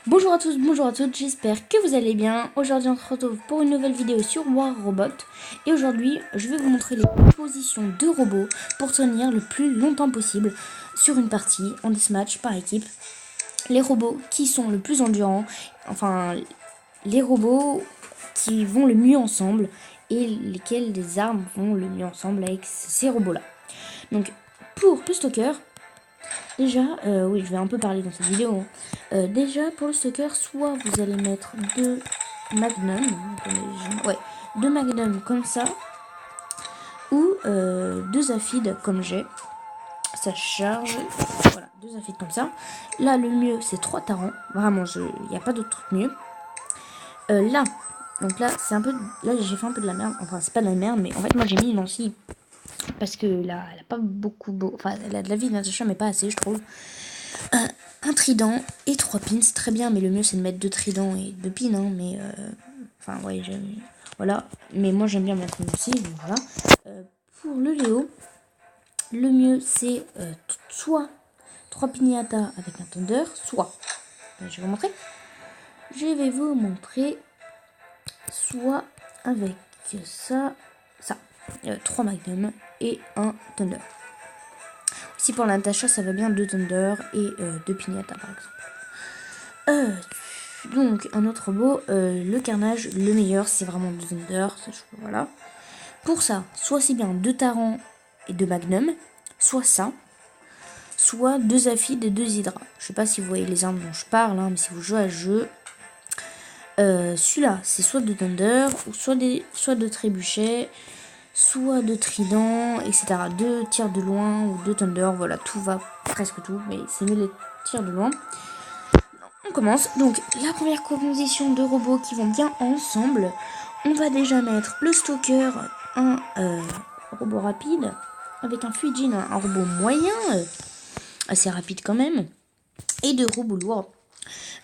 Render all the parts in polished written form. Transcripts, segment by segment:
Bonjour à tous, bonjour à toutes, j'espère que vous allez bien. Aujourd'hui on se retrouve pour une nouvelle vidéo sur War Robot. Et aujourd'hui je vais vous montrer les positions de robots pour tenir le plus longtemps possible sur une partie en deathmatch par équipe. Les robots qui sont le plus endurants, enfin les robots qui vont le mieux ensemble et lesquels les armes vont le mieux ensemble avec ces robots là. Donc pour le stalker, déjà, oui, je vais un peu parler dans cette vidéo. Déjà, pour le stalker, soit vous allez mettre deux magnums, ouais, deux magnums comme ça, ou deux afides comme j'ai. Ça charge, voilà, deux afides comme ça. Là, le mieux, c'est trois tarans. Vraiment, il n'y a pas d'autre truc mieux. Là, donc là, c'est un peu, là, j'ai fait un peu de la merde. Enfin, c'est pas de la merde, mais en fait, moi, j'ai mis une lentille parce que là, elle a pas beaucoup, enfin, elle a de la vie, Natacha, mais pas assez, je trouve. Un trident et 3 pins, c'est très bien, mais le mieux c'est de mettre 2 tridents et 2 pins, hein, mais enfin ouais, voilà, mais moi j'aime bien mettre une aussi, donc voilà. Pour le Léo, le mieux c'est soit 3 pignata avec un thunder, soit, je vais vous montrer, soit avec ça, 3 magnum et un thunder. Ici pour la Natacha, ça va bien 2 thunder et 2 pignata par exemple. Donc un autre robot, le carnage, le meilleur, c'est vraiment 2 thunder, voilà. Pour ça, soit c'est bien 2 tarans et 2 magnum, soit ça, soit 2 aphides et 2 hydras. Je sais pas si vous voyez les armes dont je parle, hein, mais si vous jouez à ce jeu, celui-là, c'est soit de thunder, ou soit de trébuchet, soit de trident, etc. 2 tirs de loin ou 2 thunder, voilà, tout va, presque tout, mais c'est mieux les tirs de loin. On commence. Donc la première composition de robots qui vont bien ensemble. On va déjà mettre le stalker, un robot rapide, avec un Fujin, un robot moyen, assez rapide quand même, et deux robots lourds.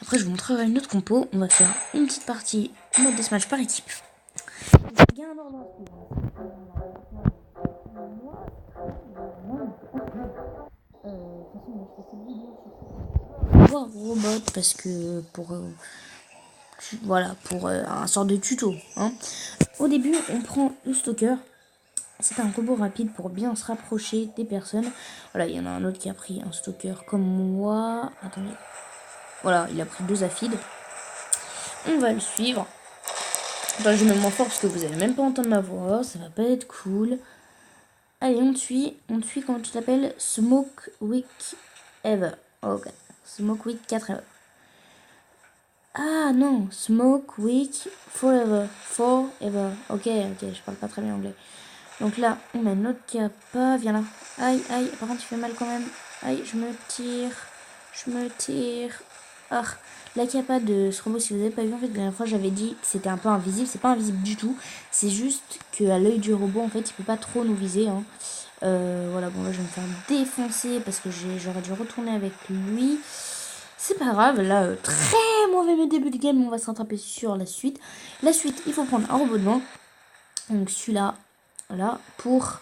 Après je vous montrerai une autre compo. On va faire une petite partie mode deathmatch par équipe. Il y a un ordre à suivre. Robot parce que pour voilà, pour un sort de tuto, hein. Au début, on prend le stalker. C'est un robot rapide pour bien se rapprocher des personnes. Voilà, il y en a un autre qui a pris un stalker comme moi. Attendez. Voilà, il a pris 2 aphides. On va le suivre. Enfin, je me mets fort parce que vous allez même pas entendre ma voix. Ça va pas être cool. Allez, on te suit. On te suit quand tu t'appelles Smoke Week Ever. Ok. Smoke Week 4 Ever. Ah non, Smoke Week Forever. Forever. Ok, je parle pas très bien anglais. Donc là, on met notre capa. Viens là. Aïe, aïe. Par contre, il fait mal quand même. Aïe, je me tire. Ah, la capa de ce robot, si vous n'avez pas vu, en fait, la dernière fois, j'avais dit que c'était un peu invisible. C'est pas invisible du tout. C'est juste qu'à l'œil du robot, en fait, il peut pas trop nous viser, hein. Voilà, bon, là, je vais me faire défoncer parce que j'aurais dû retourner avec lui. C'est pas grave, là, très mauvais début de game. On va se rattraper sur la suite. La suite, il faut prendre un robot de main. Donc celui-là, voilà, pour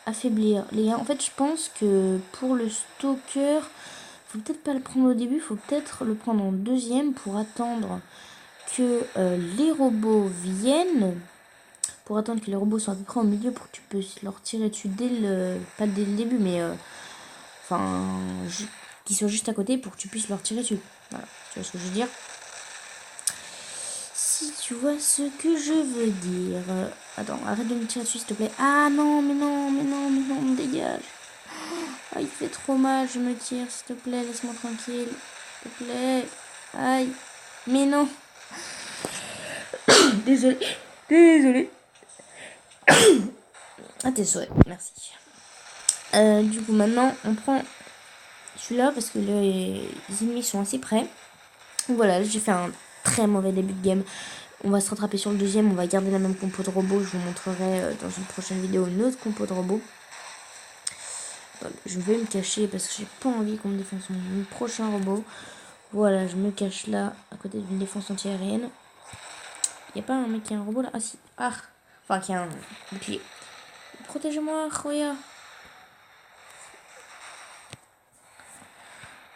affaiblir les gars. En fait, je pense que pour le stalker, faut peut-être pas le prendre au début, faut peut-être le prendre en deuxième pour attendre que les robots viennent. Pour attendre que les robots soient à peu près au milieu pour que tu puisses leur tirer dessus pas dès le début, mais enfin, qu'ils soient juste à côté pour que tu puisses leur tirer dessus. Voilà, tu vois ce que je veux dire. Si tu vois ce que je veux dire. Attends, arrête de me tirer dessus s'il te plaît. Ah non, mais non, dégage. Ah, il fait trop mal, je me tire, s'il te plaît, laisse-moi tranquille. S'il te plaît. Aïe. Mais non. Désolé. Ah, t'es souhait, merci. Du coup, maintenant, on prend celui-là parce que les ennemis sont assez près. Voilà, j'ai fait un très mauvais début de game. On va se rattraper sur le deuxième, on va garder la même compo de robot. Je vous montrerai dans une prochaine vidéo une autre compo de robot. Je vais me cacher parce que j'ai pas envie qu'on me défonce mon prochain robot. Voilà, je me cache là, à côté d'une défense antiaérienne. Y a pas un mec qui a un robot là? Ah si, ah, enfin qui a un bouclier. Protégez-moi, Roya.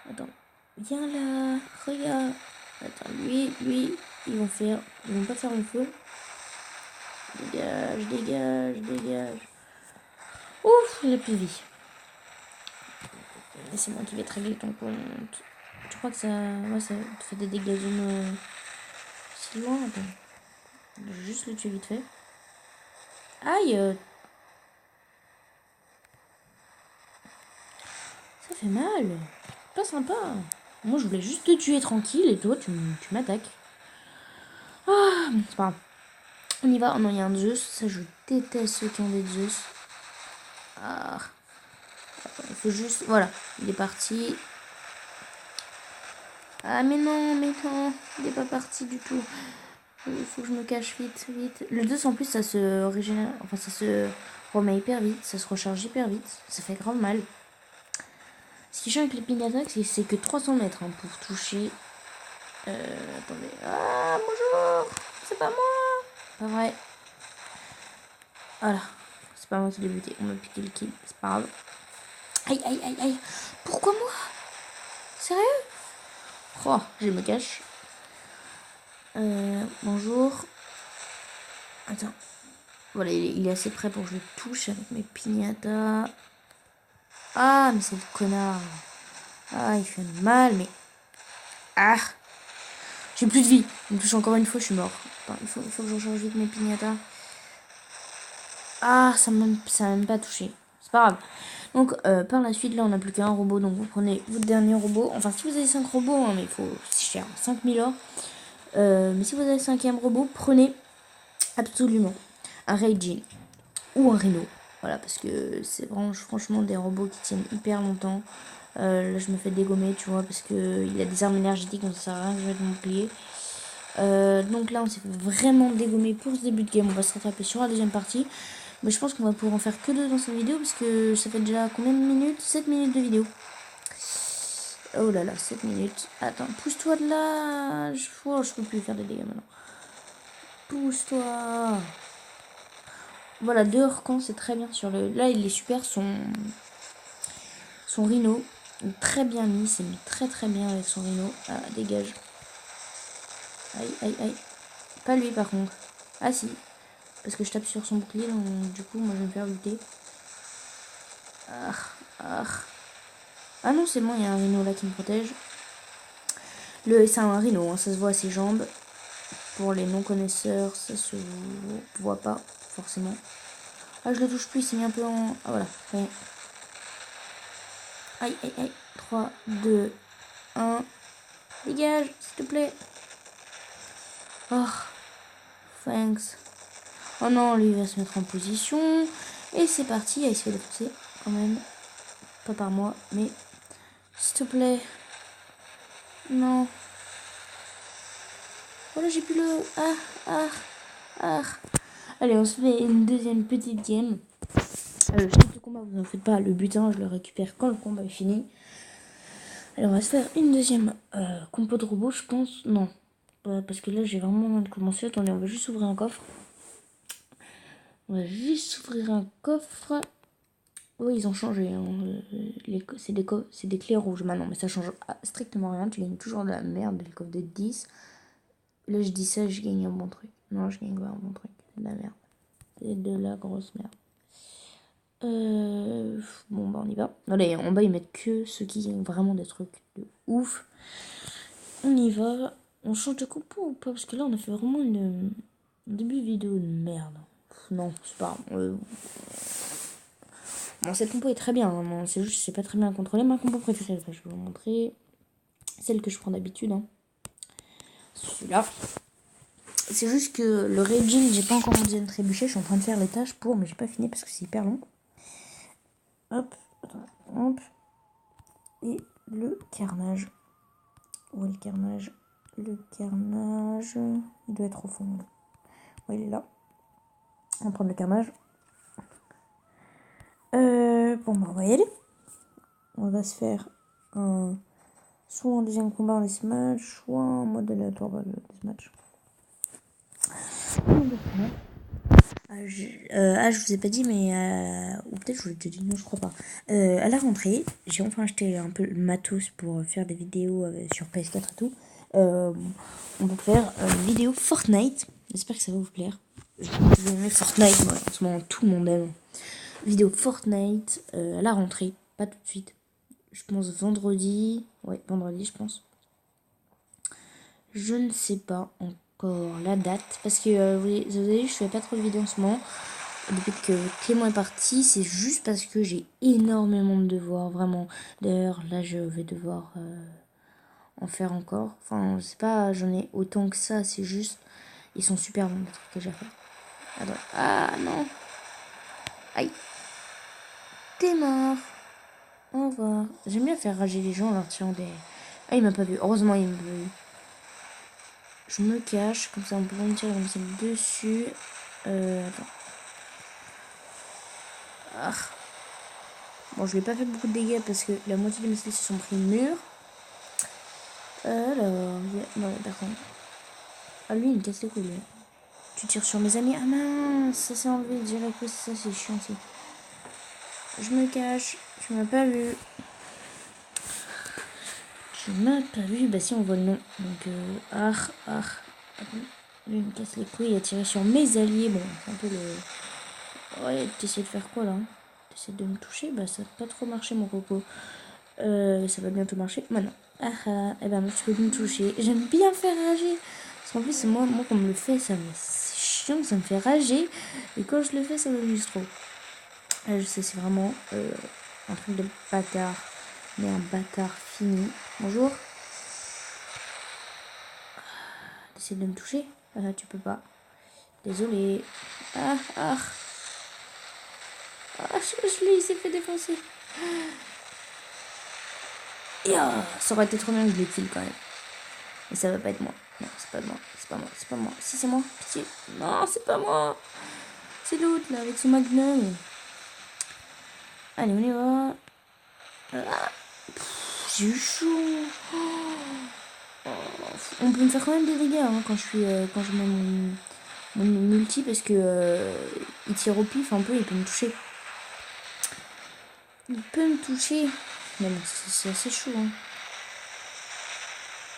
Attends, viens là, Roya. Attends, lui, ils vont pas faire le feu. Dégage. Ouf, il a plus de vie. Et c'est moi qui vais te régler ton compte. Tu crois que ça... Ouais, ça te fait des dégâts si loin? Attends. Je vais juste le tuer vite fait. Aïe! Ça fait mal. Pas sympa. Moi, je voulais juste te tuer tranquille et toi, tu m'attaques. Ah, c'est pas grave. On y va. Oh non, il y a un Zeus. Ça, je déteste ceux qui ont des Zeus. Ah. Il faut juste... Voilà, il est parti. Ah, mais non. Il est pas parti du tout. Il faut que je me cache vite. Le 2 en plus, ça se régénère. Enfin, ça se remet hyper vite. Ça se recharge hyper vite. Ça fait grave mal. Ce qui est chiant avec les ping attaques, c'est que 300 mètres hein, pour toucher. Attendez. Ah, bonjour. C'est pas moi. Pas vrai. Voilà. C'est pas moi qui l'ai buté. On m'a piqué le kill. C'est pas grave. Aïe. Pourquoi moi? Sérieux? Oh, je me cache. Bonjour. Attends. Voilà, il est assez près pour que je le touche avec mes piñatas. Ah, mais c'est le connard. Ah, il fait mal, mais... Ah, j'ai plus de vie. Il me touche encore une fois, je suis mort. Attends, il faut que je recharge vite mes piñatas. Ah, ça m'a même pas touché. C'est pas grave. Donc, par la suite, là, on n'a plus qu'un robot. Donc, vous prenez votre dernier robot. Enfin, si vous avez 5 robots, hein, mais il faut... C'est cher, 5000 or. Mais si vous avez le 5e robot, prenez absolument un Raijin ou un Rhino. Voilà, parce que c'est vraiment, franchement, des robots qui tiennent hyper longtemps. Là, je me fais dégommer, tu vois, parce qu'il a des armes énergétiques, donc ça sert à rien que je mette mon bouclier. Donc là, on s'est fait vraiment dégommer pour ce début de game. On va se rattraper sur la deuxième partie. Mais je pense qu'on va pouvoir en faire que 2 dans cette vidéo, parce que ça fait déjà combien de minutes? 7 minutes de vidéo. Oh là là, 7 minutes. Attends, pousse-toi de là. Je peux plus faire des dégâts maintenant. Pousse-toi. Voilà, 2 Orcans, c'est très bien sur le... Là, il est super, son Rhino. Très bien mis, c'est mis très bien avec son Rhino. Ah, dégage. Aïe. Pas lui, par contre. Ah, si. Parce que je tape sur son bouclier, donc du coup, moi, je vais me faire buter. Ah non, c'est bon, il y a un Rhino là qui me protège. C'est un Rhino, hein, ça se voit à ses jambes. Pour les non-connaisseurs, ça se voit pas, forcément. Ah, je le touche plus, il s'est mis un peu en... Ah, voilà. Ouais. Aïe. 3, 2, 1. Dégage, s'il te plaît. Oh, thanks. Oh non, lui, il va se mettre en position. Et c'est parti, à essayer de pousser, quand même. Pas par moi, mais... S'il te plaît. Non. Voilà, j'ai plus le... Ah. Allez, on se fait une deuxième petite game. Le chef de combat, vous en faites pas. Le butin, je le récupère quand le combat est fini. Allez, on va se faire une deuxième compo de robots, je pense. Non. Parce que là, j'ai vraiment envie de commencer. Attendez, on va juste ouvrir un coffre. Oui, ils ont changé. Hein. C'est des clés rouges maintenant. Mais ça change strictement rien. Tu gagnes toujours de la merde. Les coffres de 10. Là, je dis ça, je gagne un bon truc. Non, je gagne pas un bon truc. C'est de la merde. C'est de la grosse merde. Bon, bah, on y va. Allez, en bas, ils mettent que ceux qui gagnent vraiment des trucs de ouf. On y va. On change de compo ou pas? Parce que là, on a fait vraiment un début de vidéo de merde. Non, c'est pas... Bon, cette compo est très bien. Hein. C'est juste que c'est pas très bien contrôlé. Ma compo préférée, je vais vous montrer. Celle que je prends d'habitude. Hein. Celui-là. C'est juste que le Raijin, j'ai pas encore rendu une trébuchet. Je suis en train de faire les tâches pour, mais j'ai pas fini parce que c'est hyper long. Hop. Et le carnage. Où est le carnage? Le carnage... Il doit être au fond. Ouais, il est là. On va prendre le carnage. Bon, bah, on va y aller. On va se faire soit en deuxième combat en deathmatch, soit en mode aléatoire dans le deathmatch. Je vous ai pas dit, mais... ou peut-être je vous l'ai déjà dit, non, je crois pas. À la rentrée, j'ai enfin acheté un peu le matos pour faire des vidéos sur PS4 et tout. on va faire une vidéo Fortnite. J'espère que ça va vous plaire. Vous aimez Fortnite, moi, en ce moment tout le monde aime. Vidéo Fortnite à la rentrée, pas tout de suite. Je pense vendredi. Ouais, vendredi, je pense. Je ne sais pas encore la date. Parce que vous avez vu, je fais pas trop de vidéos en ce moment. Depuis que Clément est parti, c'est juste parce que j'ai énormément de devoirs, vraiment. D'ailleurs, là, je vais devoir en faire encore. Enfin, je sais pas, j'en ai autant que ça, c'est juste... Ils sont super bons, les trucs que j'ai fait. Attends. Ah, non. Aïe. T'es mort. Au revoir. J'aime bien faire rager les gens en leur tirant des... Ah, il m'a pas vu. Heureusement, il m'a vu. Je me cache, comme ça on peut pas me tirer comme ça dessus. Attends. Ah. Bon, je lui ai pas fait beaucoup de dégâts parce que la moitié de mes slits se sont pris le mur. Alors, non, personne. Ah, lui, il me casse les couilles, lui. Tu tires sur mes amis. Ah mince, ça s'est enlevé direct. Oui, ça, c'est chiant aussi. Je me cache. Tu m'as pas vu. Tu m'as pas vu. Bah, si, on voit le nom. Donc, Lui, il me casse les couilles. Il a tiré sur mes alliés. Bon, c'est un peu le... Ouais, t'essaies de faire quoi, là? T'essaies de me toucher? Bah, ça va pas trop marcher, mon coco. Ça va bientôt marcher. Maintenant. Ah ah. Eh ben, tu peux me toucher. J'aime bien faire rager. Parce qu'en plus, moi quand on me le fait, c'est chiant, ça me fait rager. Et quand je le fais, ça m'amuse trop. Je sais, c'est vraiment un truc de bâtard. Mais un bâtard fini. Bonjour. T'essaies de me toucher? Ah, tu peux pas. Désolé. Ah, ah. Ah, je l'ai, il s'est fait défoncer. Et ça aurait été trop bien que je le kill quand même. Mais ça va pas être moi. Non, c'est pas moi. C'est pas moi. C'est pas moi. Si, c'est moi. Pitié. Non, c'est pas moi. C'est l'autre là avec son magnum. Allez, on y va. Ah. J'ai eu chaud. Oh. On peut me faire quand même des dégâts hein, quand je mets mon multi parce que il tire au pif un peu, il peut me toucher. Il peut me toucher. Mais bon, c'est assez chaud. Hein.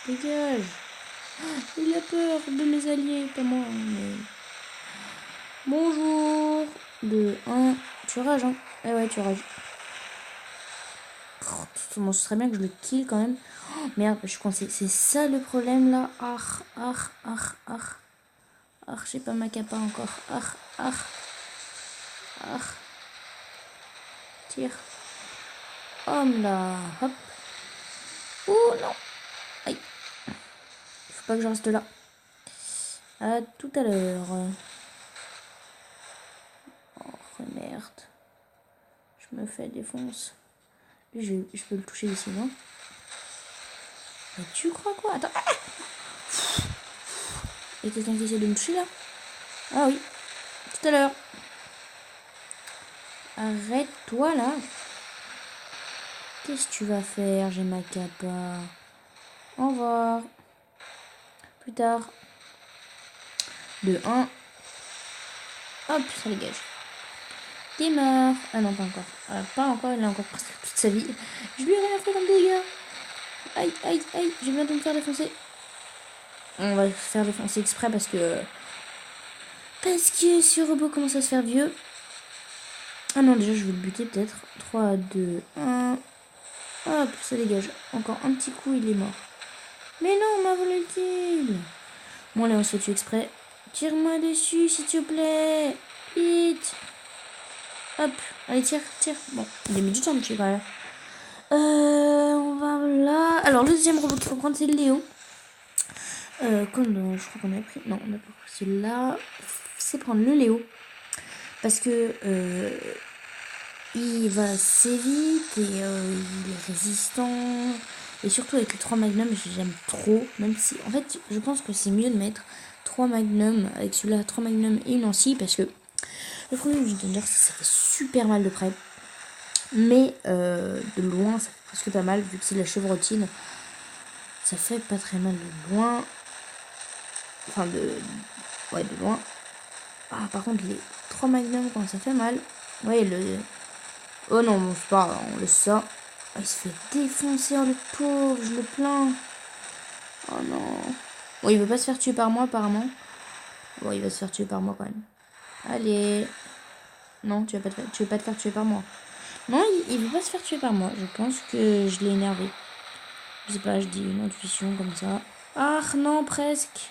Dégage. Il a peur de mes alliés, pas moi. Mais... Bonjour. 2, 1. Tu rages, hein? Eh ouais, tu rages. Bon, ce serait bien que je le kill quand même. Oh, merde, je pense que c'est ça le problème là. J'ai pas ma capa encore. Tire. Homme là. Hop. Oh non. Aïe. Faut pas que je reste là. À tout à l'heure. Oh merde. Je me fais défoncer. Lui, je peux le toucher ici, non? Mais tu crois quoi? Attends. Ah, et quelqu'un qui essaie de me toucher là? Ah oui. Tout à l'heure. Arrête-toi là. Qu'est-ce que tu vas faire? J'ai ma capa. Au revoir. Plus tard. 2, 1. Hop, ça dégage. T'es mort. Ah non, pas encore. Pas encore, il a encore presque toute sa vie. Je lui ai rien fait comme dégâts. Aïe, je viens de me faire défoncer. On va se faire défoncer exprès parce que ce robot commence à se faire vieux. Ah non, déjà je vais le buter peut-être. 3, 2, 1. Hop, ça dégage. Encore un petit coup, il est mort. Mais non, on m'a volé le kill. Bon, allez, on se fait tuer exprès. Tire-moi dessus, s'il te plaît. Vite. Hop, allez, tire. Bon, il a mis du temps de tuer quand même. On va là. Alors, le deuxième robot qu'il faut prendre, c'est le Léo. Je crois qu'on a pris. Non, on a pas pris celui-là. C'est prendre le Léo. Parce que il va assez vite et il est résistant. Et surtout avec les 3 magnums, j'aime trop. Même si, en fait, je pense que c'est mieux de mettre 3 magnums avec celui-là, 3 magnums et une ancille. Parce que le premier du Thunder, ça fait super mal de près. Mais de loin, ça fait presque pas mal. Vu que c'est de la chevrotine, ça fait pas très mal de loin. Enfin, ouais, de loin. Ah, par contre, les 3 magnums, quand ça fait mal. Ouais, oh non, bon, c'est pas grave, on laisse ça. Ah, il se fait défoncer, oh, le pauvre, je le plains. Oh non. Bon, il veut pas se faire tuer par moi, apparemment. Bon, il va se faire tuer par moi, quand même. Allez. Non, tu veux pas te faire tuer par moi. Non, il veut pas se faire tuer par moi. Je pense que je l'ai énervé. Je sais pas, je dis une intuition comme ça. Ah non, presque.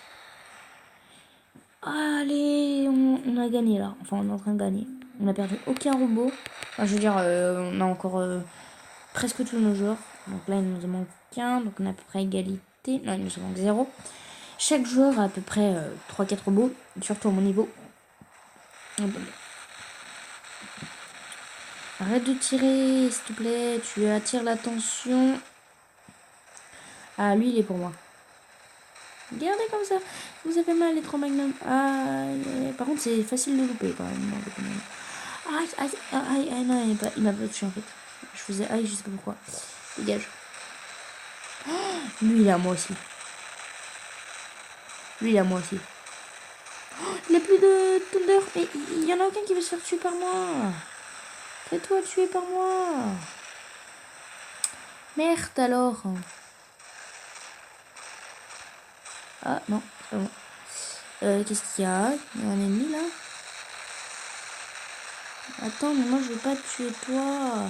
Allez, on a gagné là. Enfin, on est en train de gagner. On n'a perdu aucun robot. Enfin, je veux dire, on a encore presque tous nos joueurs. Donc là, il nous en manque qu'un. Donc on a à peu près égalité. Non, il nous en manque 0. Chaque joueur a à peu près 3-4 robots. Surtout à mon niveau. Arrête de tirer, s'il te plaît. Tu attires l'attention. Ah, lui, il est pour moi. Regardez comme ça. Vous avez mal les 3 magnums. Par contre, c'est facile de louper quand même. Aïe, non, il m'a pas touché en fait. Je faisais aïe, je sais pas pourquoi. Dégage. Lui, il est à moi aussi. Lui, il est à moi aussi. Il a plus de Thunder. Mais il y en a aucun qui veut se faire tuer par moi. Fais-toi tuer par moi. Merde alors. Ah non, c'est pas bon. Qu'est-ce qu'il y a? Il y a un ennemi là. Attends, mais moi je veux pas te tuer toi.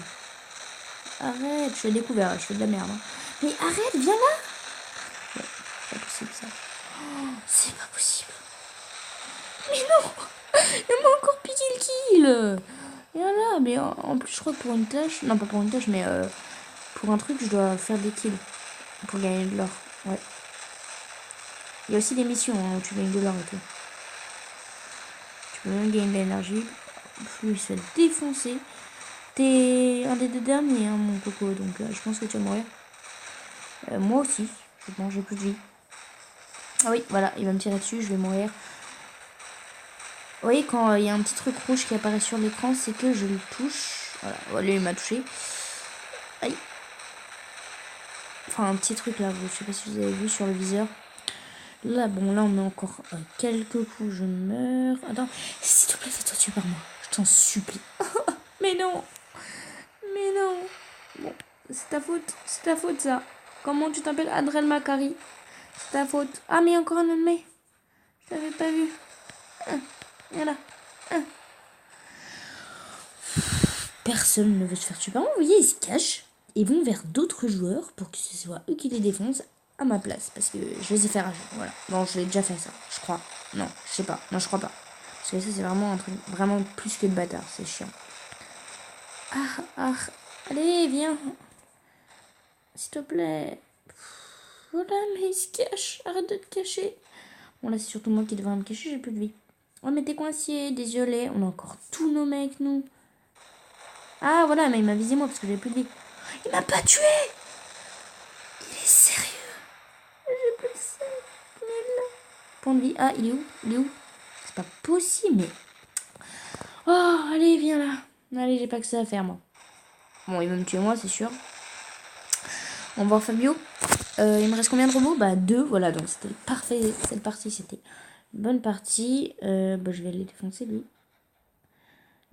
Arrête, je suis découvert, je fais de la merde. Hein. Mais arrête, viens là. Ouais, c'est pas possible ça. Oh, c'est pas possible. Mais non. Il m'a encore piqué le kill. Et voilà, mais en plus je crois que pour une tâche, non pas pour une tâche, mais pour un truc je dois faire des kills pour gagner de l'or. Ouais. Il y a aussi des missions hein, où tu gagnes de l'or et tout. Tu peux même gagner de l'énergie. Lui il se fait défoncer. T'es un des 2 derniers, hein, mon coco, donc je pense que tu vas mourir. Moi aussi, je pense j'ai plus de vie. Ah oui, voilà, il va me tirer dessus, je vais mourir. Vous voyez, quand il y a un petit truc rouge qui apparaît sur l'écran, c'est que je le touche. Voilà, lui il m'a touché. Aïe. Enfin, un petit truc là, je sais pas si vous avez vu sur le viseur. Là, bon, là on met encore quelques coups, je meurs. Attends, s'il te plaît, fais-toi tuer par moi, je t'en supplie. Mais non. Mais non. Bon, c'est ta faute ça. Comment tu t'appelles? Adrel Macari. C'est ta faute. Ah, mais encore un ennemi. Je l'avais pas vu. Voilà. Personne ne veut se faire tuer par moi. Vous voyez, ils se cachent et vont vers d'autres joueurs pour que ce soit eux qui les défoncent à ma place. Parce que je les ai fait rager. Voilà. Bon, je l'ai déjà fait ça, je crois. Non, je sais pas. Non, je crois pas. Parce que ça, c'est vraiment un truc vraiment plus que de bâtard. C'est chiant. Allez, viens. S'il te plaît. Voilà, mais il se cache. Arrête de te cacher. Bon, là, c'est surtout moi qui devrais me cacher. J'ai plus de vie. Oh, mais t'es coincé. Désolé. On a encore tous nos mecs, nous. Ah, voilà, mais il m'a visé moi parce que j'ai plus de vie. Il m'a pas tué. Il est sérieux. J'ai plus de 5000 points de vie. Ah, il est où? Il est où? C'est pas possible, mais... Oh, allez, viens là. Allez, j'ai pas que ça à faire, moi. Bon, il va me tuer moi, c'est sûr. On va voir Fabio. Il me reste combien de robots? Bah 2, voilà, donc c'était parfait. Cette partie, c'était une bonne partie. Bah, je vais le défoncer, lui.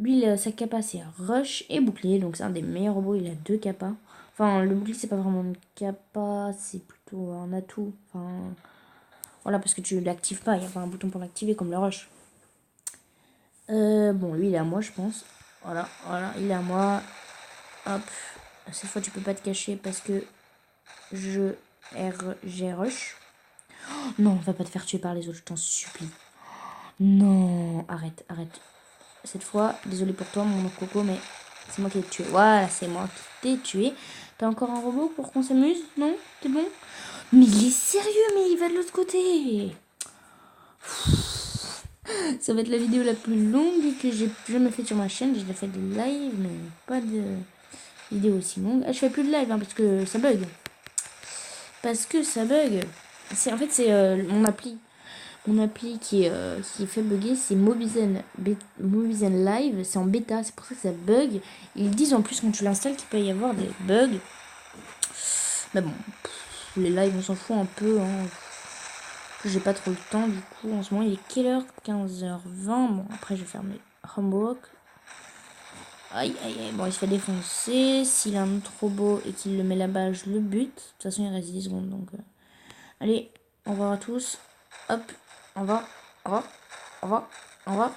Lui, sa capa, c'est rush et bouclier, donc c'est un des meilleurs robots, il a 2 capas. Enfin, le bouclier, c'est pas vraiment une capa, c'est plutôt un atout. Enfin, voilà, parce que tu l'actives pas, il n'y a pas un bouton pour l'activer comme le rush. Bon, lui, il est à moi, je pense. Voilà, il est à moi. Hop. Cette fois, tu peux pas te cacher parce que j'ai rush. Oh, non, va pas te faire tuer par les autres, je t'en supplie. Non, arrête. Cette fois, désolé pour toi, mon coco, mais c'est moi qui t'ai tué. Voilà, c'est moi qui t'ai tué. T'as encore un robot pour qu'on s'amuse? Non? T'es bon? Mais il est sérieux, mais il va de l'autre côté. Ça va être la vidéo la plus longue que j'ai jamais faite sur ma chaîne. J'ai déjà fait des lives, mais pas de vidéo aussi longue. Ah, je fais plus de live hein, parce que ça bug. En fait, c'est mon appli. Mon appli qui fait bugger, c'est Mobizen Live. C'est en bêta, c'est pour ça que ça bug. Ils disent en plus quand tu l'installes qu'il peut y avoir des bugs. Mais bon, les lives on s'en fout un peu. Hein. J'ai pas trop le temps du coup. En ce moment, il est quelle heure? 15h20. Bon, après, je vais faire mes homework. Aïe. Bon, il se fait défoncer. S'il a un autre robot et qu'il le met là-bas, je le bute. De toute façon, il reste 10 secondes donc. Allez, au revoir à tous. Hop, au revoir, au revoir, au revoir, au revoir.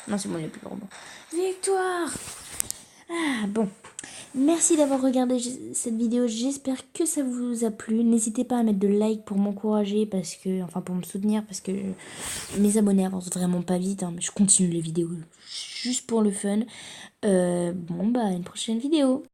Non, c'est bon, il n'y a plus de robot. Victoire! Ah, bon. Merci d'avoir regardé cette vidéo, j'espère que ça vous a plu. N'hésitez pas à mettre de like pour m'encourager, parce que, enfin pour me soutenir, parce que mes abonnés avancent vraiment pas vite, hein, mais je continue les vidéos juste pour le fun. Bon bah, une prochaine vidéo.